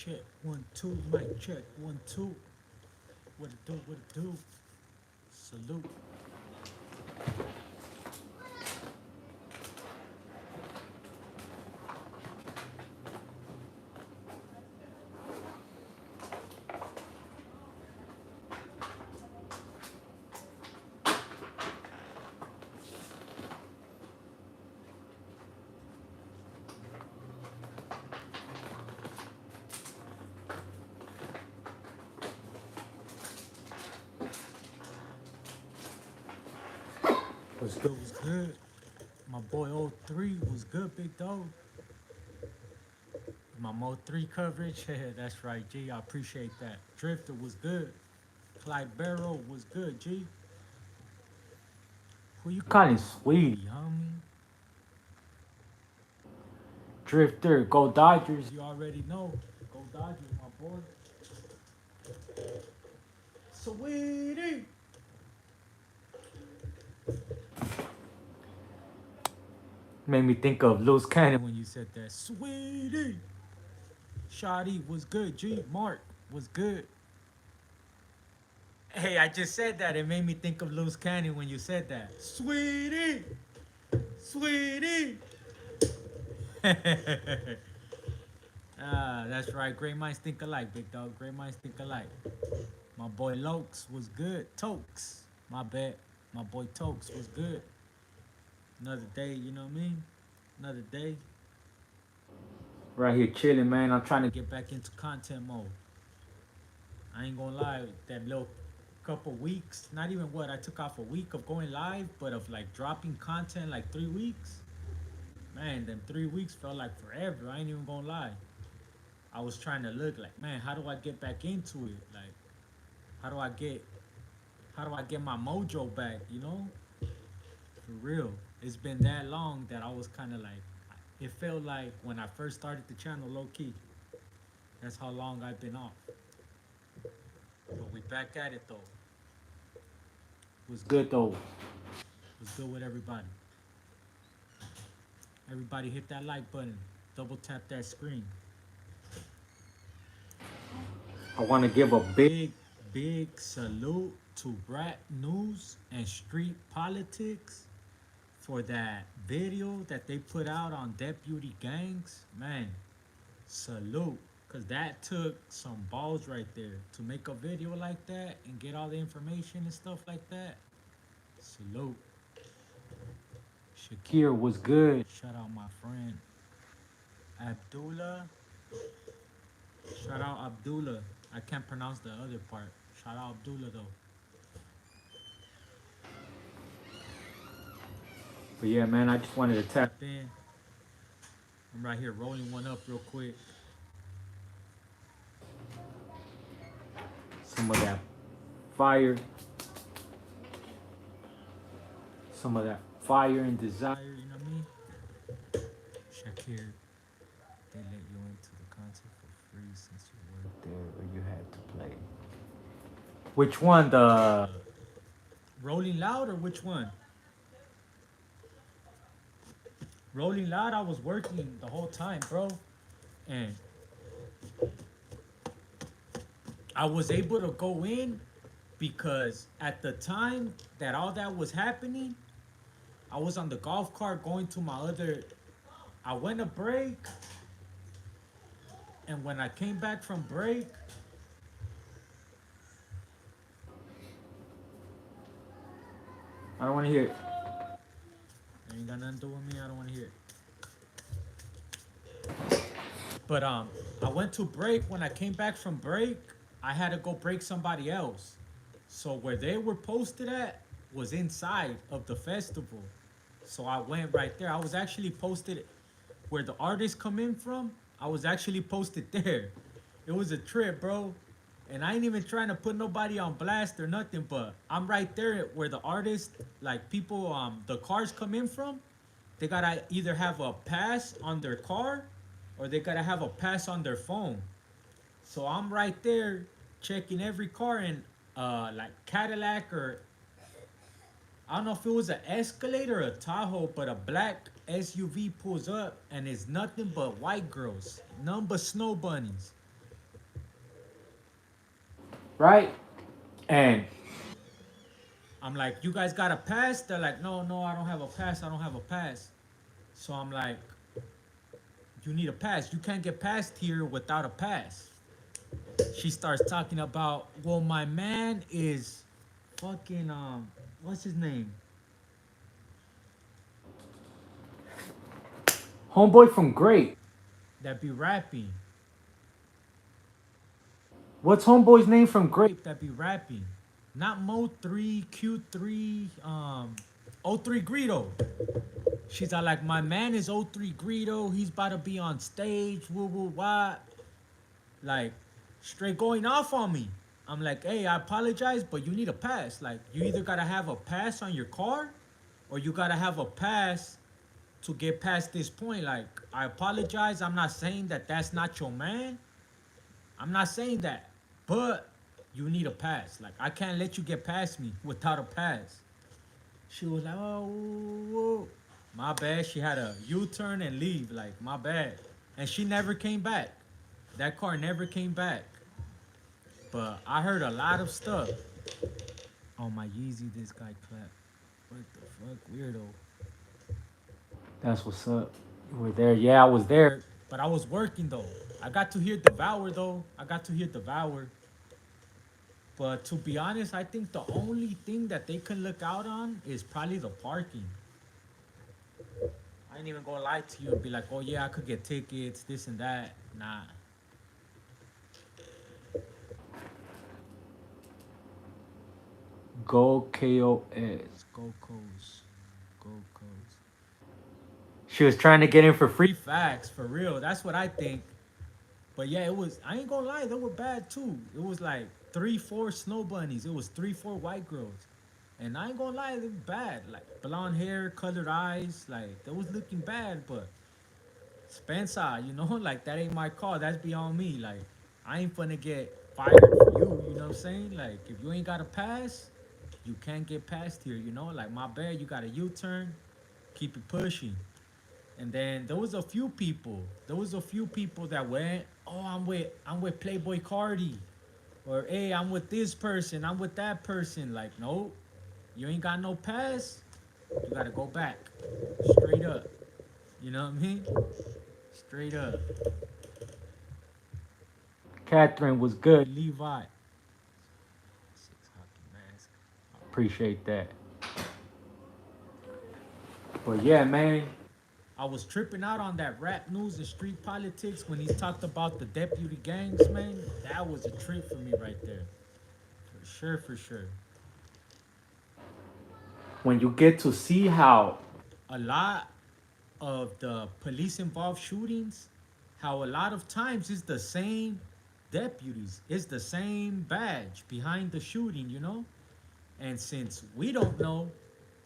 check, 1 2, mic check, 1 2. What it do? What it do? Salute. Was good? Was good? My boy O3 was good, big dog. My Mo 3 coverage, yeah, that's right, G. I appreciate that. Drifter was good. Clyde Barrow was good, G. Who you calling sweetie, homie? Drifter, go Dodgers. You already know. Go Dodgers, my boy. Sweetie. Made me think of Loose Cannon when you said that. Sweetie. Shotty was good, G. Mark was good. Hey, I just said that. It made me think of Loose Cannon when you said that. Sweetie. Sweetie. That's right. Great minds think alike, big dog. Great minds think alike. My boy Lokes was good. Tokes. My bad. My boy Tokes was good. Another day, you know what I mean? Another day. Right here chilling, man. I'm trying to get back into content mode. I ain't gonna lie, that little couple weeks, not even what, I took off a week of going live, but of like dropping content like 3 weeks. Man, them 3 weeks felt like forever. I ain't even gonna lie. I was trying to look like, man, how do I get back into it? Like, how do I get my mojo back, you know? For real. It's been that long that I was kind of like, it felt like when I first started the channel, low key. That's how long I've been off. But we back at it though. Was good though. Was good with everybody. Everybody hit that like button. Double tap that screen. I want to give a big salute to Rat News and Street Politics for that video that they put out on deputy gangs. Man, salute. Because that took some balls right there to make a video like that and get all the information and stuff like that. Salute. Shakir was good. Shout out my friend Abdullah. Shout out Abdullah. I can't pronounce the other part. Shout out Abdullah though. But yeah, man, I just wanted to tap in. I'm right here rolling one up real quick. Some of that fire. Some of that fire and desire, you know what I mean? Shakir, they let you into the concert for free since you worked there or you had to play. Which one? The Rolling Loud or which one? Rolling Loud, I was working the whole time, bro. And I was able to go in because at the time that all that was happening, I was on the golf cart going to my other. I went to break, and when I came back from break, I don't want to hear it. It ain't got nothing to do with me. I don't want to hear it. But I went to break. When I came back from break, I had to go break somebody else. So where they were posted at was inside of the festival. So I went right there. I was actually posted where the artists come in from. I was actually posted there. It was a trip, bro. And I ain't even trying to put nobody on blast or nothing, but I'm right there where the artists, like people, the cars come in from. They gotta either have a pass on their car or they gotta have a pass on their phone. So I'm right there checking every car and like Cadillac or I don't know if it was an Escalade or a Tahoe, but a black SUV pulls up and it's nothing but white girls, none but snow bunnies. right? And I'm like, you guys got a pass? They're like, no, no, I don't have a pass. I don't have a pass. So I'm like, you need a pass. You can't get past here without a pass. She starts talking about, well, my man is fucking what's his name? Homeboy from Great that be rapping. What's homeboy's name from Grape that be rapping? Not Mo3, Q3, O3 Greedo. She's all like, my man is O3 Greedo. He's about to be on stage. Woo woo what? Like, straight going off on me. I'm like, hey, I apologize, but you need a pass. Like, you either gotta have a pass on your car, or you gotta have a pass to get past this point. Like, I apologize. I'm not saying that that's not your man. I'm not saying that, but you need a pass. Like, I can't let you get past me without a pass. She was like, oh, whoa, whoa. My bad. She had a U-turn and leave. Like, my bad. And she never came back. That car never came back. But I heard a lot of stuff. Oh, my Yeezy, this guy clapped. What the fuck? Weirdo. That's what's up. You were there. Yeah, I was there. But I was working, though. I got to hear Devour, though. I got to hear Devour. But to be honest, I think the only thing that they can look out on is probably the parking. I ain't even gonna lie to you and be like, oh yeah, I could get tickets, this and that. Nah. Go KOS. Go Coast. Go Coast. She was trying to get in for free facts, for real. That's what I think. But yeah, it was, I ain't gonna lie, they were bad too. It was like 3, 4 snow bunnies. It was 3, 4 white girls. And I ain't gonna lie, they were bad. Like blonde hair, colored eyes, like they was looking bad, but Spencer, you know, like that ain't my call. That's beyond me. Like, I ain't finna get fired for you, you know what I'm saying? Like, if you ain't got a pass, you can't get past here, you know? Like, my bad, you got a U-turn, keep it pushing. And then there was a few people. There was a few people that went, oh, I'm with Playboy Cardi. Or hey, I'm with this person, I'm with that person. Like, no, you ain't got no pass, you gotta go back. Straight up. You know what I mean? Straight up. Catherine was good. Levi. Six hockey mask. Appreciate that. But yeah, man. I was tripping out on that rap news and street politics when he talked about the deputy gangs, man. That was a trip for me right there. For sure, for sure. When you get to see how a lot of the police involved shootings, how a lot of times it's the same deputies, it's the same badge behind the shooting, you know? And since we don't know,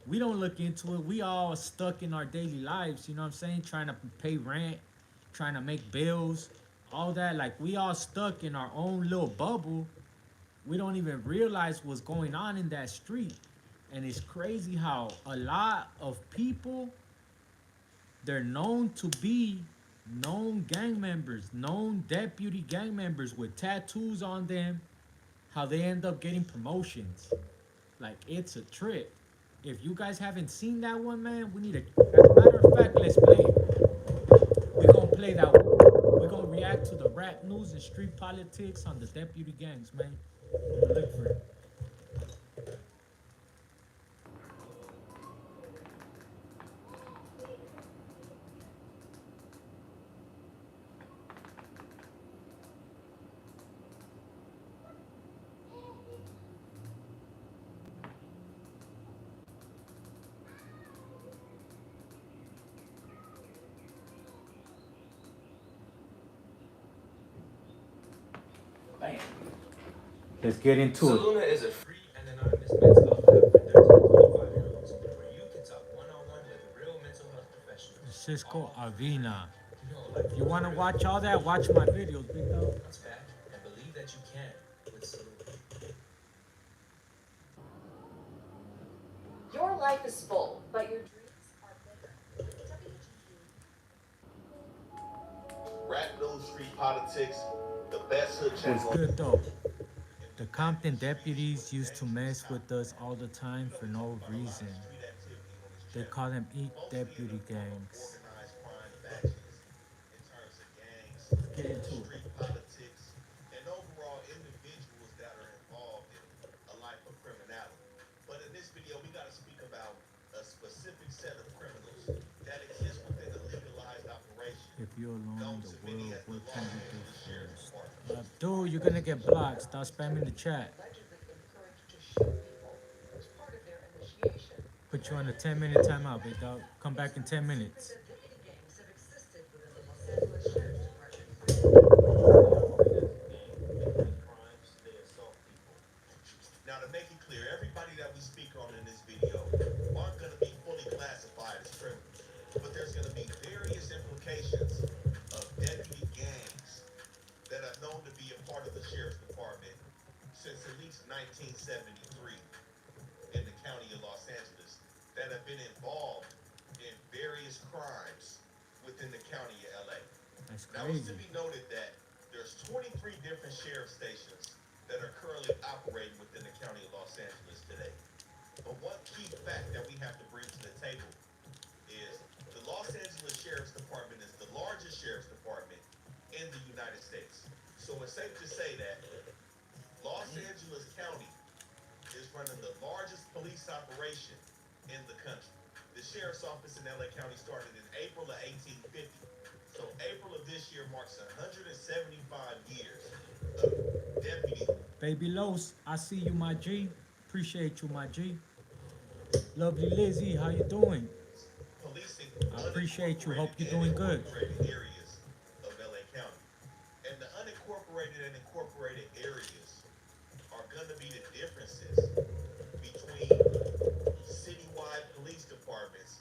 we don't look into it, we all stuck in our daily lives, you know what I'm saying? Trying to pay rent, trying to make bills, all that. Like, we all stuck in our own little bubble. We don't even realize what's going on in that street. And it's crazy how a lot of people, they're known to be known gang members, known deputy gang members with tattoos on them, how they end up getting promotions. Like, it's a trip. If you guys haven't seen that one, man, we need to. As a matter of fact, let's play it. We're gonna play that one. We're gonna react to the rap news and street politics on the deputy gangs, man. Look for it. Bam. Let's get into it. Saluna is a free and anonymous mental health app for 13 to 25-year-olds where you can talk one-on-one with real mental health professionals. Cisco Avina. If you want to watch all that, watch my videos, big dog. Bounce back and believe that you can with Saluna. Your life is full, but your dreams are bigger. Rap news, street politics, the best hood channel. It's good though. The Compton deputies used to mess with us all the time for no reason. They call them eat deputy gangs. Let's get into it. Politics, and overall individuals that are involved in a life of criminality. But in this video, we got to speak about a specific set of criminals that exist within a legalized operation, If you're alone known in to the many world, as the what can Los you do Angeles Sheriff's first? Department. Dude, you're gonna get blocked. Stop spamming the chat. Allegedly encouraged to shoot people as part of their initiation. Put you on a 10-minute timeout, big dog. Come back in 10 minutes. Deputy gangs have existed within the Los Angeles Sheriff's Department. Now, to make it clear, everybody that we speak on in this video aren't going to be fully classified as criminals, but there's going to be various implications of deputy gangs that are known to be a part of the sheriff's department since at least 1973 in the county of Los Angeles that have been involved in various crimes within the county of LA. That's Now, it's crazy. to be noted that there's 23 different sheriff stations that are currently operating within the county of Los Angeles today. But one key fact that we have to bring to the table is the Los Angeles Sheriff's Department is the largest sheriff's department in the United States. So it's safe to say that Los Angeles County is running the largest police operation in the country. The sheriff's office in LA County started in April of 1850. So April of this year marks 175 years of deputy. Baby Los, I see you, my G. Appreciate you, my G. Lovely Lizzie, how you doing? Policing I appreciate you. Hope you're doing good. unincorporated areas of LA County. And the unincorporated and incorporated areas are going to be the differences between citywide police departments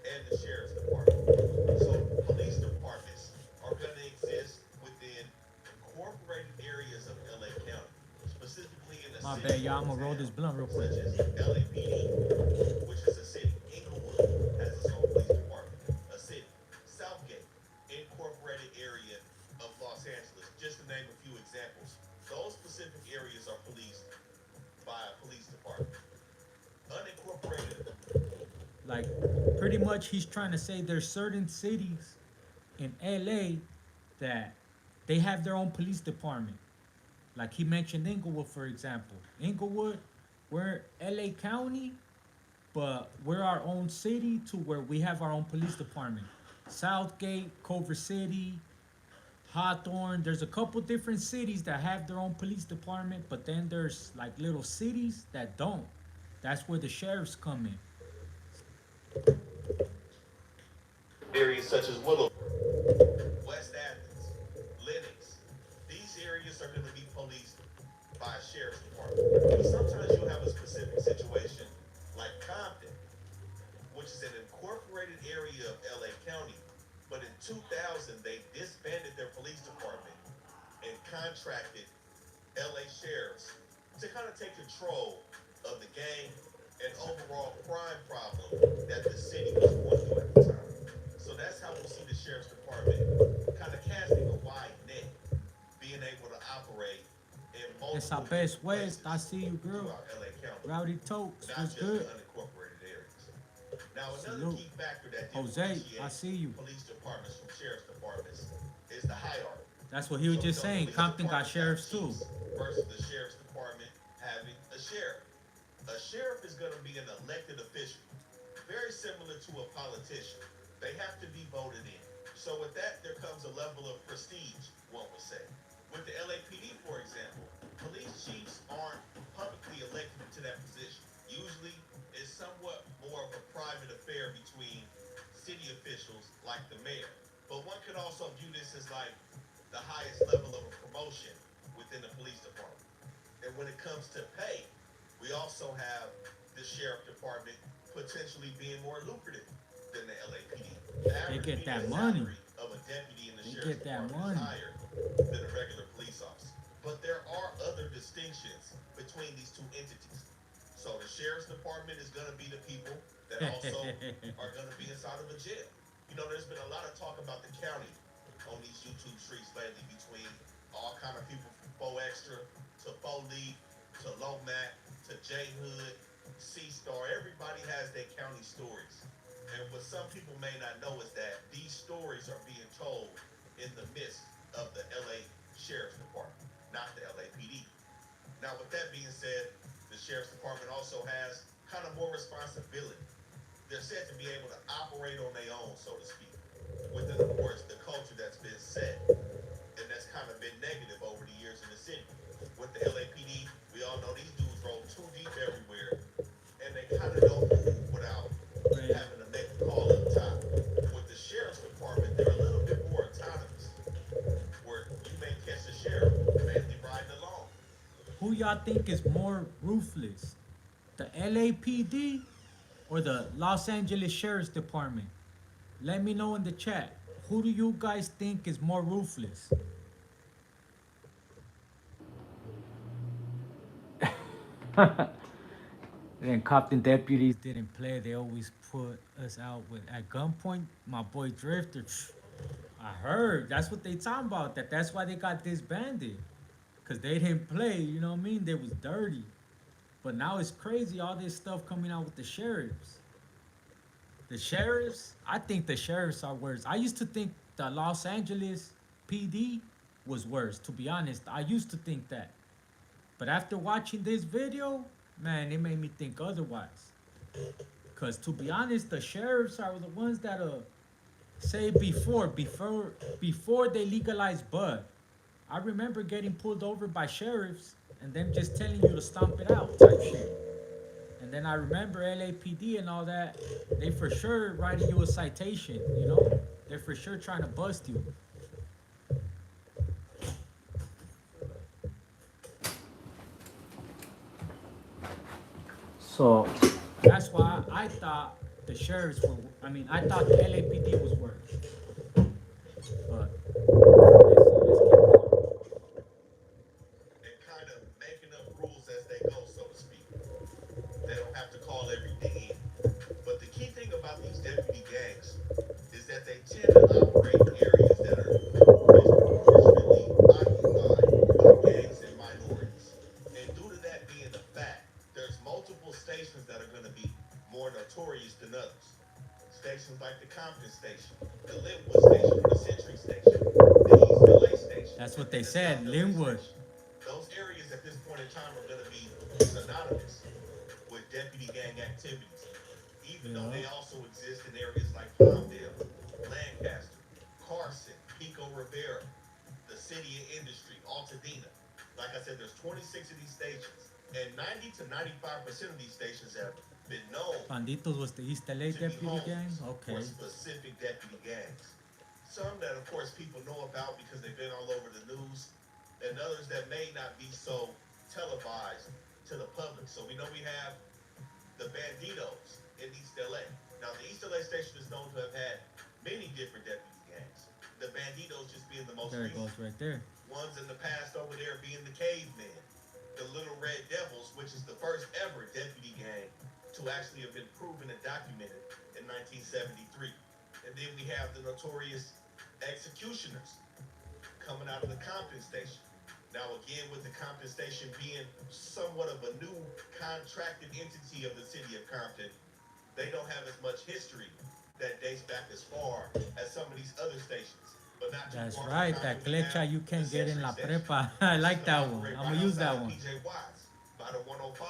and the sheriff's department. So police departments are going to exist within incorporated areas of LA County, specifically in the My city bad, y'all. I'm gonna roll this blunt real quick. such as LAPD, which is a city. Inglewood has its own police department. A city. Southgate, incorporated area of Los Angeles, just to name a few examples. Those specific areas are policed by a police department. Unincorporated. Like, pretty much he's trying to say there's certain cities in LA that they have their own police department. Like he mentioned Inglewood, for example. Inglewood, we're LA County, but we're our own city to where we have our own police department. Southgate, Culver City, Hawthorne. There's a couple different cities that have their own police department, but then there's like little cities that don't. That's where the sheriffs come in. Areas such as Willow, West Athens, Lenox. These areas are going to be policed by a sheriff's department. But sometimes you'll have a specific situation like Compton, which is an incorporated area of LA County. But in 2000, they disbanded their police department and contracted LA sheriffs to kind of take control of the gang and overall crime problem that the city was going through at the time. So that's how we see the sheriff's department kind of casting a wide net, being able to operate in It's our multiple best West. places I see you, girl. throughout LA County, Rowdy Tokes, not what's just good? the unincorporated areas. Now, another Salute. key factor that Jose, I differentiates see you. police departments from sheriff's departments is the hierarchy. That's what he was So just the saying. police Compton got department sheriffs have too. chiefs versus the sheriff's department having a sheriff. A sheriff is going to be an elected official, very similar to a politician. They have to be voted in. So with that, there comes a level of prestige, one would say. With the LAPD, for example, police chiefs aren't publicly elected to that position. Usually, it's somewhat more of a private affair between city officials like the mayor. But one could also view this as like the highest level of a promotion within the police department. And when it comes to pay, we also have the sheriff department potentially being more lucrative than the LAPD. The average get that median money. salary of a deputy in the They sheriff's get that department money. is higher than a regular police officer. But there are other distinctions between these two entities. So the sheriff's department is going to be the people that also are going to be inside of a jail. You know, there's been a lot of talk about the county on these YouTube streets lately between all kind of people from 4 Extra to 4 League to Lomac to J Hood, C Star. Everybody has their county stories. And what some people may not know is that these stories are being told in the midst of the LA Sheriff's Department, not the LAPD. Now, with that being said, the Sheriff's Department also has kind of more responsibility. They're said to be able to operate on their own, so to speak, within, of course, the culture that's been set. And that's kind of been negative over the years in the city. With the LAPD, we all know these dudes roll too deep everywhere, and they kind of don't move without Right. having to make a call up top. With the Sheriff's Department, they're a little bit more autonomous, where you may catch the sheriff mainly riding along. Who y'all think is more ruthless? The LAPD or the Los Angeles Sheriff's Department? Let me know in the chat. Who do you guys think is more ruthless? Then Compton deputies didn't play. They always put us out with at gunpoint. My boy Drifter, I heard that's what they talking about. That's why they got disbanded, cause they didn't play. You know what I mean? They was dirty. But now it's crazy. All this stuff coming out with the sheriffs. The sheriffs. I think the sheriffs are worse. I used to think the Los Angeles PD was worse. To be honest, I used to think that. But after watching this video, man, it made me think otherwise. Cause to be honest, the sheriffs are the ones that say before they legalized bud. I remember getting pulled over by sheriffs and them just telling you to stomp it out type shit. And then I remember LAPD and all that. They for sure writing you a citation. You know, they're for sure trying to bust you. So that's why I thought the sheriffs were. I mean, I thought the LAPD was worse. But let's keep going. And kind of making up rules as they go, so to speak. They don't have to call everything in. But the key thing about these deputy gangs is that they tend to operate in areas that are disproportionately occupied by gangs and minorities. And due to that being a fact, there's multiple stations that are going to be more notorious than others. Stations like the Compton Station, the Linwood Station, the Century Station, the East LA Station. That's what they and the said, South LA Linwood. Station. Those areas at this point in time are going to be synonymous with deputy gang activities, even though they Yeah. also exist in areas like Palmdale, Lancaster, Carson, Pico Rivera, the city and industry, Altadena. Like I said, there's 26 of these stations, and 90 to 95% of these stations have been known Banditos was the East LA to be deputy homes gang? for Okay. specific deputy gangs. Some that, of course, people know about because they've been all over the news, and others that may not be so televised to the public. So we know we have the Banditos in East LA. Now, the East LA station is known to have had many different deputy gangs. The Banditos just being the most There it recent. goes right there. Ones in the past over there being the Cavemen, the Little Red Devils, which is the first ever deputy gang to actually have been proven and documented in 1973. And then we have the notorious Executioners coming out of the Compton Station. Now, again, with the Compton Station being somewhat of a new contracted entity of the city of Compton, they don't have as much history that dates back as far as some of these other stations. But not too That's far right. from That Compton, we clecha have you can't the get in Century La Station, Prepa. I which like is that gonna one. operate I'm right gonna use that outside of one. PJ Watts by the 105.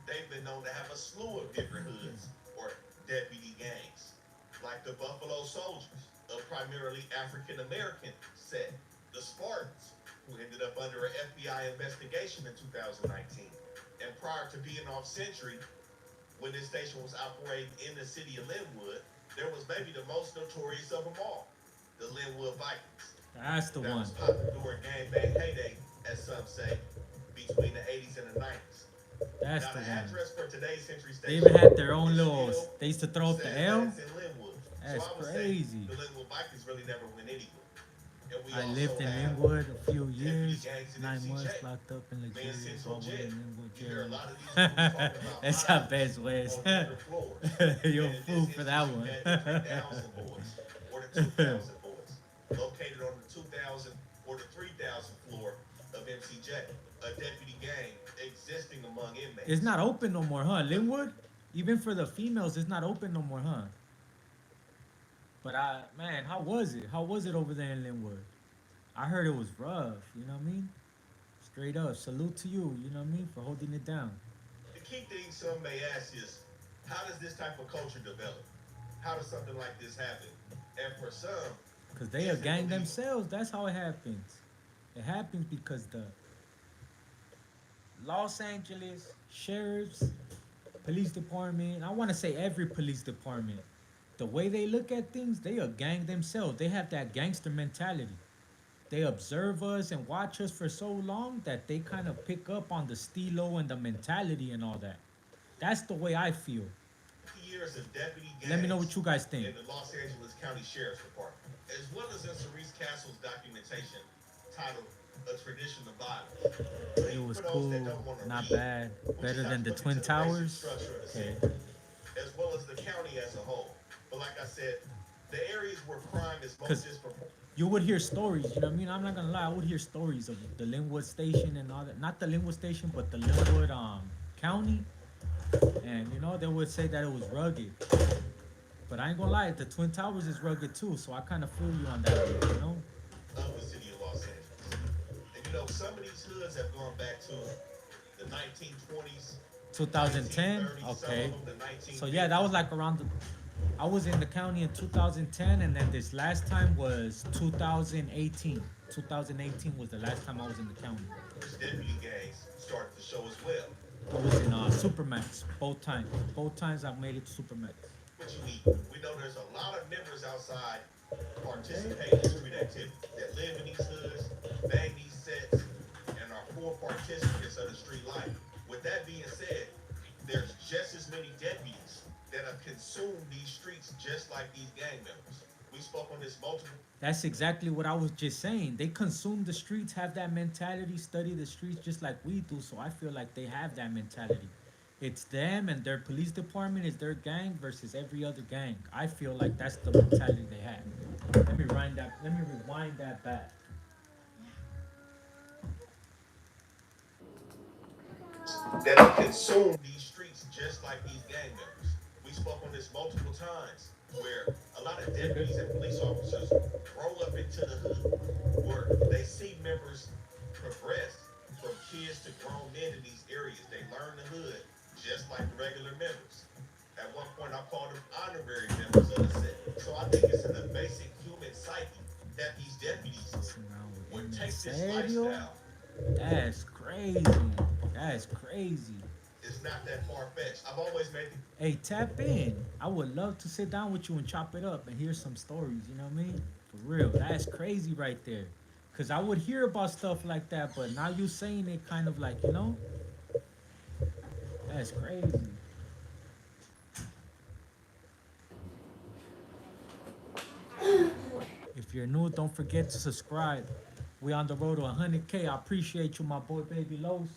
They've been known to have a slew of different hoods or deputy gangs, like the Buffalo Soldiers, a primarily African American set, the Spartans, who ended up under an FBI investigation in 2019. And prior to being off Century, when this station was operating in the city of Linwood, there was maybe the most notorious of them all, the Linwood Vikings. That's the That one. was popping during gangbang heyday, as some say, between the 80s and the 90s. That's Now, the the one. address for today's Century They Station even had their own is little. still They used to throw up says the that L. it's in Linwood. That's So I would crazy. say the Linwood Vikings really never went anywhere. And we I also lived in have Linwood a few deputy years, gangs in 9 months MCJ, locked up in Man luxurious Central hallway Jail. in Linwood You hear a jail. lot of these dudes talking about That's our mobs best West. on different floors. You're And a in fool this for that instance, one. you had the 3000 boys or the 2000 boys located on the 2000 or or the 3,000th floor of MCJ, a deputy gang existing among inmates. It's not open no more, huh? Linwood? Even for the females, it's not open no more, huh? But man, how was it? How was it over there in Linwood? I heard it was rough, you know what I mean? Straight up, salute to you, you know what I mean, for holding it down. The key thing some may ask is, how does this type of culture develop? How does something like this happen? And for some, Because they a gang themselves, that's how it happens. It happens because the Los Angeles sheriffs, police department, I want to say every police department, the way they look at things, they a gang themselves. They have that gangster mentality. They observe us and watch us for so long that they kind of pick up on the stilo and the mentality and all that. That's the way I feel. years of deputy gangs Let me know what you guys think. in the Los Angeles County Sheriff's Department, as well as in Cerise Castle's documentation titled A Tradition of Violence. It was For those cool, that don't wanna not read, bad. we Better just than have the to look Twin into the basic Towers. structure of the Okay. city, as well as the county as a whole. But like I said, the areas where crime is most 'Cause disproportionate. You would hear stories, you know what I mean? I'm not gonna lie, I would hear stories of the Linwood station and all that. Not the Linwood station, but the Linwood county. And you know, they would say that it was rugged. But I ain't gonna lie, the Twin Towers is rugged too, so I kinda feel you on that, you know? Of the city of Los Angeles. And you know, some of these hoods have gone back to the 1920s, 2010? 1930s, some Okay. of them the 1950s. So yeah, that was like around the I was in the county in 2010, and then this last time was 2018. 2018 was the last time I was in the county. Which deputy gangs started to show as well. I was in Supermax both times. Both times I made it to Supermax. What you eat. We know there's a lot of members outside participating in street activity that live in these hoods, bang these sets, and are full participants of the street life. With that being said, there's just as many deputies that have consumed these streets just like these gang members. We spoke on this multiple. That's exactly what I was just saying. They consume the streets, have that mentality, study the streets just like we do. So I feel like they have that mentality. It's them and their police department is their gang versus every other gang. I feel like that's the mentality they have. Let me rewind that back. That have consumed these streets just like these gang members. We spoke on this multiple times, where a lot of deputies and police officers roll up into the hood, where they see members progress from kids to grown men in these areas. They learn the hood just like the regular members. At one point, I called them honorary members of the set. So I think it's in the basic human psyche that these deputies would take this Serio? lifestyle. That's crazy. That's crazy. It's not that far-fetched. I've always made the Hey, tap in. I would love to sit down with you and chop it up and hear some stories, you know what I mean? For real. That's crazy right there. Because I would hear about stuff like that, but now you saying it kind of like, you know? That's crazy. If you're new, don't forget to subscribe. We on the road to 100K. I appreciate you, my boy, Baby Los.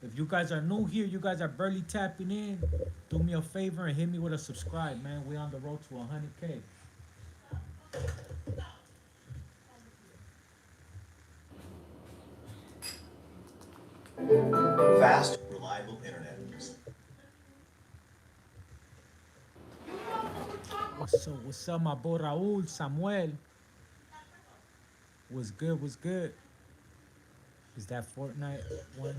If you guys are new here, you guys are barely tapping in, do me a favor and hit me with a subscribe, man. We on the road to 100K. Fast, reliable internet. What's up, my boy Raul, Samuel? What's good, what's good? Is that Fortnite one?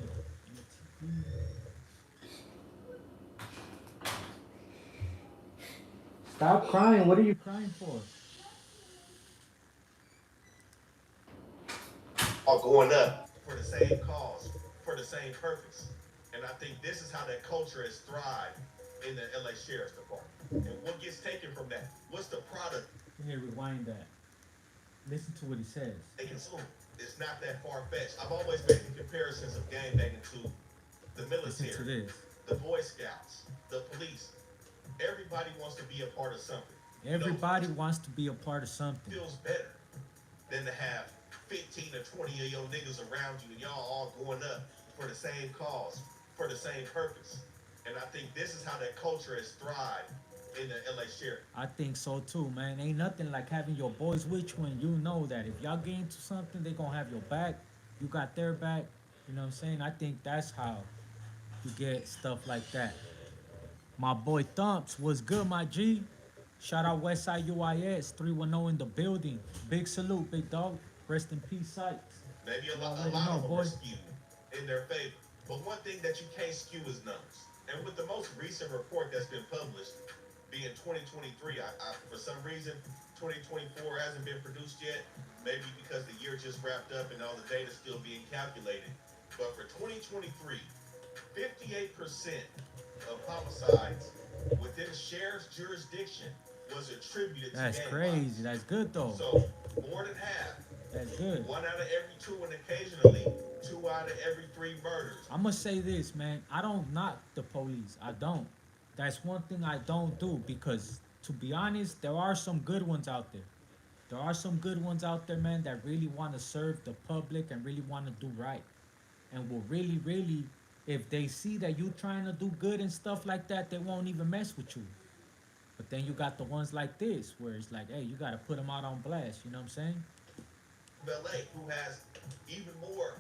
Stop crying, what are you crying for? Are going up for the same cause, for the same purpose. And I think this is how that culture has thrived in the LA Sheriff's Department. And what gets taken from that? What's the product Let me rewind that. Listen to what he says. they consume? It's not that far-fetched. I've always made the comparisons of gang banging to the Listen to military, this. the Boy Scouts, the police. Everybody wants to be a part of something. Everybody wants to be a part of something. Feels better than to have 15 or 20 of your niggas around you and y'all all going up for the same cause, for the same purpose. And I think this is how that culture has thrived in the LA sheriff. I think so too, man. Ain't nothing like having your boys with you and you know that if y'all get into something, they gonna have your back. You got their back. You know what I'm saying? I think that's how you get stuff like that. My boy Thumps was good, my G. Shout out Westside UIS 310 in the building. Big salute, big dog. Rest in peace, Sykes. Maybe You a already lot know, of them are boy. skewed in their favor. But one thing that you can't skew is numbers. And with the most recent report that's been published, being 2023, for some reason 2024 hasn't been produced yet. Maybe because the year just wrapped up and all the data is still being calculated. But for 2023, 58% of homicides within the sheriff's jurisdiction was attributed to That's gang crazy. violence. That's good though. So more than half, That's good. 1 out of every 2, and occasionally 2 out of every 3 murders. I'm gonna say this, man. I don't knock the police. I don't. That's one thing I don't do because, to be honest, there are some good ones out there. There are some good ones out there, man, that really want to serve the public and really want to do right, and will really, really, if they see that you trying to do good and stuff like that, they won't even mess with you. But then you got the ones like this, where it's like, hey, you gotta put them out on blast. You know what I'm saying? LA, who has even more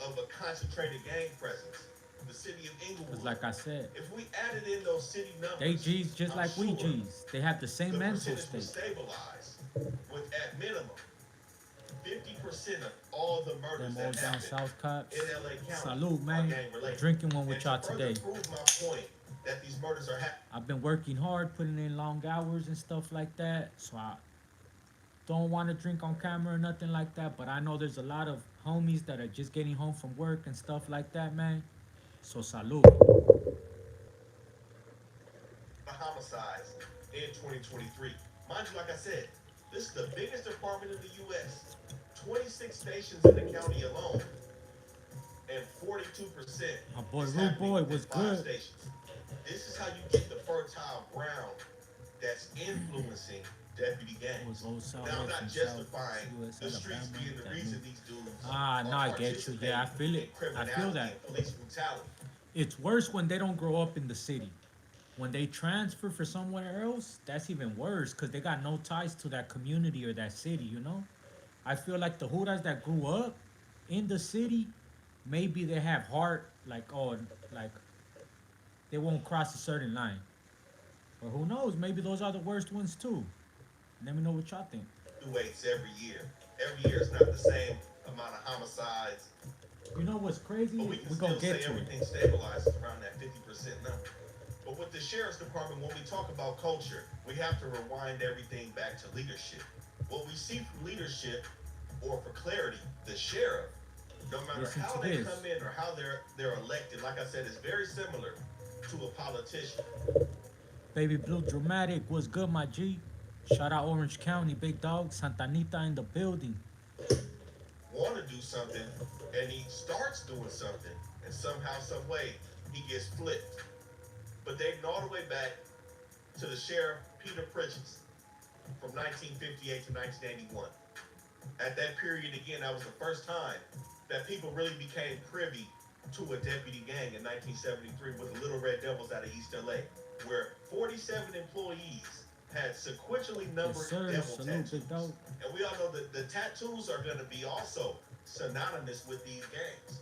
of a concentrated gang presence, the city of Cause Inglewood. like I said, If we added in those city numbers, they G's just I'm like we sure G's. They have the same the mental percentage would state. stabilize with at minimum 50% of all the murders Them old that down happen south cops. in LA County Salute, are man. gang related. Drinking one And with to y'all further today. prove my point that these murders are happening. I've been working hard, putting in long hours and stuff like that. So I don't want to drink on camera or nothing like that. But I know there's a lot of homies that are just getting home from work and stuff like that, man. So salute. The homicides in 2023. Mind you, like I said, this is the biggest department in the U.S. 26 stations in the county alone, and 42% My boy is Rude happening Boy within was 5 good. stations. This is how you get the fertile ground that's influencing deputy It was gangs. old South Now, I'm West not and South justifying US, the streets Alabama. being the That reason new. these dudes Ah, no, are I get you. Yeah, I feel participating it. in I feel criminality that. and police brutality. It's worse when they don't grow up in the city. When they transfer for somewhere else, that's even worse because they got no ties to that community or that city, you know? I feel like the Huras that grew up in the city, maybe they have heart, like, oh, like, they won't cross a certain line. Or who knows, maybe those are the worst ones too. Let me know what y'all think. Weights every year. Every year is not the same amount of homicides, You know what's crazy? but we can We're gonna still get say to it. everything stabilizes around that 50% number. But with the sheriff's department, when we talk about culture, we have to rewind everything back to leadership. What we see from leadership, or for clarity, the sheriff, no matter Listen how to they this. come in or how they're elected, like I said, is very similar to a politician. Baby Blue Dramatic was good, my G. Shout out Orange County, big dog. Santa Anita in the building. Want to do something, and he starts doing something, and somehow, some way, he gets flipped. But they can all the way back to the sheriff Peter Pritchett from 1958 to 1981. At that period, again, that was the first time that people really became privy to a deputy gang in 1973 with the Little Red Devils out of East LA, where 47 employees had sequentially numbered Yes, sir. devil Salute, tattoos. big dog. And we all know that the tattoos are going to be also synonymous with these gangs,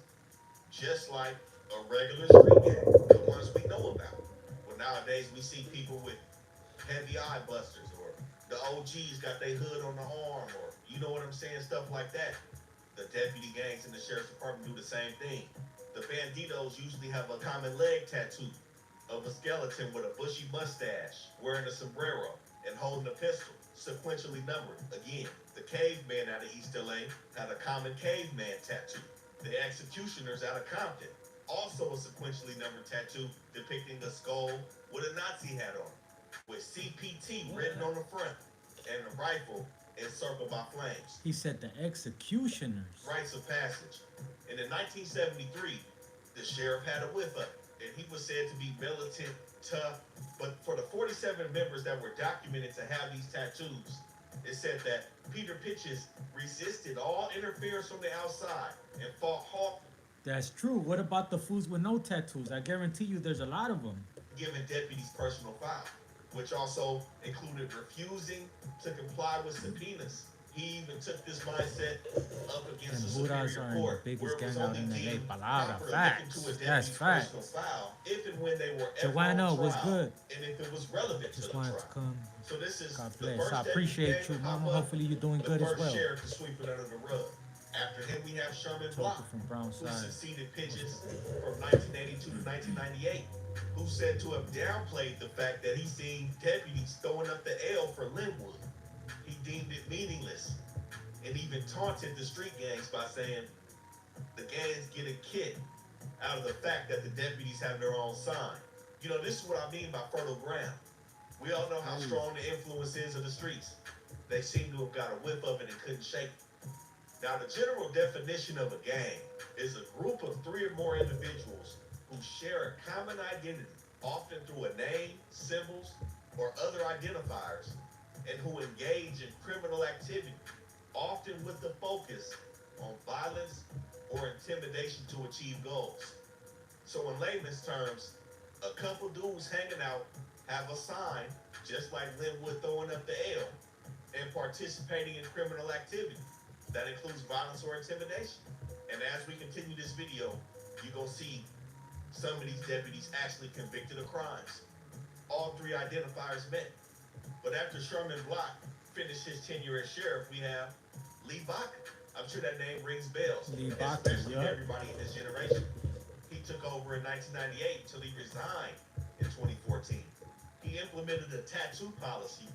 just like a regular street gang, the ones we know about. Well, nowadays we see people with heavy eye busters, or the OGs got their hood on the arm, or you know what I'm saying, stuff like that. The deputy gangs in the sheriff's department do the same thing. The banditos usually have a common leg tattoo of a skeleton with a bushy mustache, wearing a sombrero, and holding a pistol, sequentially numbered. Again, the caveman out of East LA had a common caveman tattoo. The executioners out of Compton, also a sequentially numbered tattoo depicting a skull with a Nazi hat on, with CPT written on the front, and a rifle encircled by flames. He said the executioners. Rites of passage. And in 1973, the sheriff had a whip up, and he was said to be militant, tough. But for the 47 members that were documented to have these tattoos, it said that Peter Pitches resisted all interference from the outside and fought hard, That's true. What about the fools with no tattoos? I guarantee you there's a lot of them. giving deputies personal foul. which also included refusing to comply with subpoenas. He even took this mindset up against And the Hudas superior are in the court, biggest where it was gang out only in LA. deemed Palabra, proper to look facts. into a That's deputy's personal facts. file if and when they were ever Joanna, on what's trial, good? and if it was relevant to Just the wanted trial. to come. So this is God the bless. first I deputy appreciate gang you, to pop mama. up, Hopefully you're doing the good as first well. sheriff to sweep it under the rug. After him, we have Sherman Joker Block, from Brown who Side. succeeded Pitchens from 1982 to 1998, who's said to have downplayed the fact that he's seen deputies throwing up the L for Linwood. He deemed it meaningless and even taunted the street gangs by saying the gangs get a kick out of the fact that the deputies have their own sign. You know, this is what I mean by fertile ground. We all know how strong the influence is of the streets. They seem to have got a whiff of it and couldn't shake it. Now, the general definition of a gang is a group of 3 or more individuals who share a common identity, often through a name, symbols, or other identifiers, and who engage in criminal activity, often with the focus on violence or intimidation to achieve goals. So in layman's terms, a couple dudes hanging out have a sign, just like Linwood throwing up the L, and participating in criminal activity. That includes violence or intimidation. And as we continue this video, you're going to see some of these deputies actually convicted of crimes. All 3 identifiers met. But after Sherman Block finished his tenure as sheriff, we have Lee Baca. I'm sure that name rings bells, Lee Baca, especially to yeah. everybody in this generation. He took over in 1998 until he resigned in 2014. He implemented a tattoo policy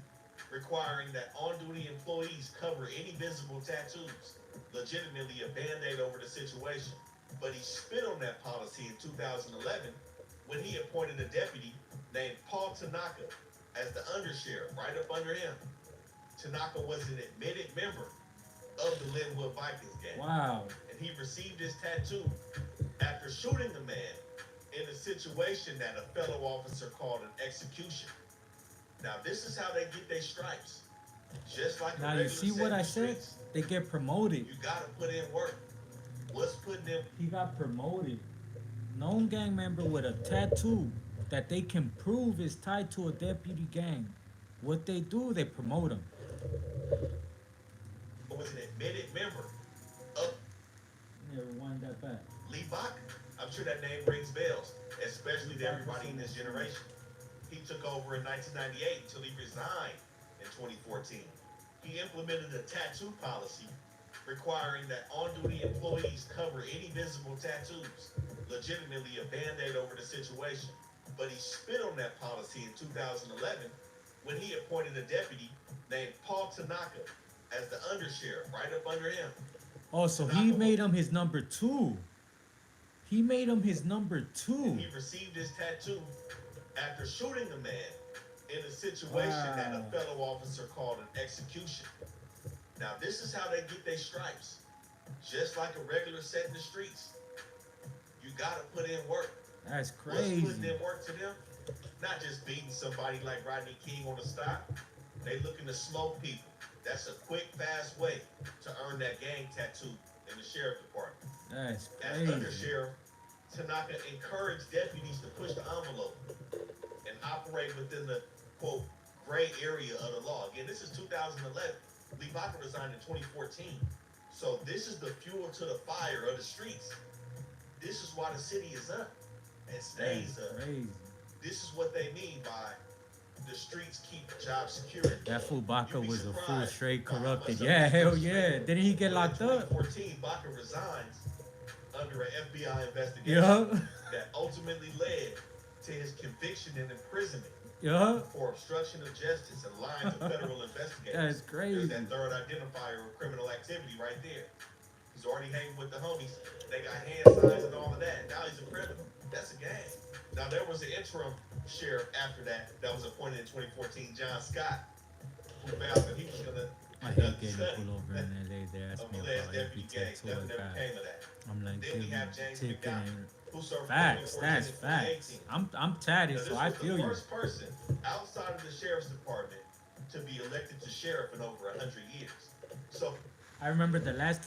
requiring that on-duty employees cover any visible tattoos, legitimately a band-aid over the situation. But he spit on that policy in 2011 when he appointed a deputy named Paul Tanaka as the undersheriff, right up under him. Tanaka was an admitted member of the Linwood Vikings gang. Wow. And he received his tattoo after shooting the man in a situation that a fellow officer called an execution. Now, this is how they get their stripes. Just like Now you see what I said? They get promoted. You gotta put in work. What's putting them? He got promoted. Known gang member with a tattoo that they can prove is tied to a deputy gang. What they do, they promote him. Was an admitted member of Yeah, rewind that back. Lee Baca. I'm sure that name rings bells, especially to everybody in this generation. He took over in 1998 until he resigned in 2014. He implemented a tattoo policy requiring that on-duty employees cover any visible tattoos, legitimately a band-aid over the situation. But he spit on that policy in 2011 when he appointed a deputy named Paul Tanaka as the undersheriff, right up under him. Oh, so he made him his number 2. He made him his number 2. He received his tattoo after shooting a man in a situation that a Wow. fellow officer called an execution. Now, this is how they get their stripes. Just like a regular set in the streets. You gotta put in work. That's What's putting crazy. in work to them? Not just beating somebody like Rodney King on the stop. They looking to smoke people. That's a quick, fast way to earn that gang tattoo in the sheriff department. That's As crazy. undersheriff, Tanaka encouraged deputies to push the envelope and operate within the, quote, gray area of the law. Again, this is 2011. Lee Baca resigned in 2014. So this is the fuel to the fire of the streets. This is why the city is up and stays That's up. crazy. This is what they mean by the streets keep job security. That fool Baca You'd be was a fool surprised straight by how corrupted. much Yeah, of this hell is yeah. straight. Didn't he get Well, in locked up? 2014, Baca resigns under an FBI investigation Yeah. that ultimately led to his conviction and imprisonment Yeah. for obstruction of justice and lying to federal investigators. That's crazy. There's that third identifier of criminal activity right there. He's already hanging with the homies. They got hand signs and all of that. Now he's a criminal. That's a gang. Now there was an interim sheriff after that was appointed in 2014, John Scott, who vowed that he was gonna I hate conduct a getting study pulled over in LA. They ask of me alleged about every deputy gangs. tattoo I Nothing ever got. came of that. I'm like, Then give we me have a James ticket. McDowell, and- who served from Facts, 2014 that's to facts. 2018. I'm tatted, Now, so this I was feel the you. first person outside of the sheriff's department to be elected to sheriff in over 100 years. So I remember the last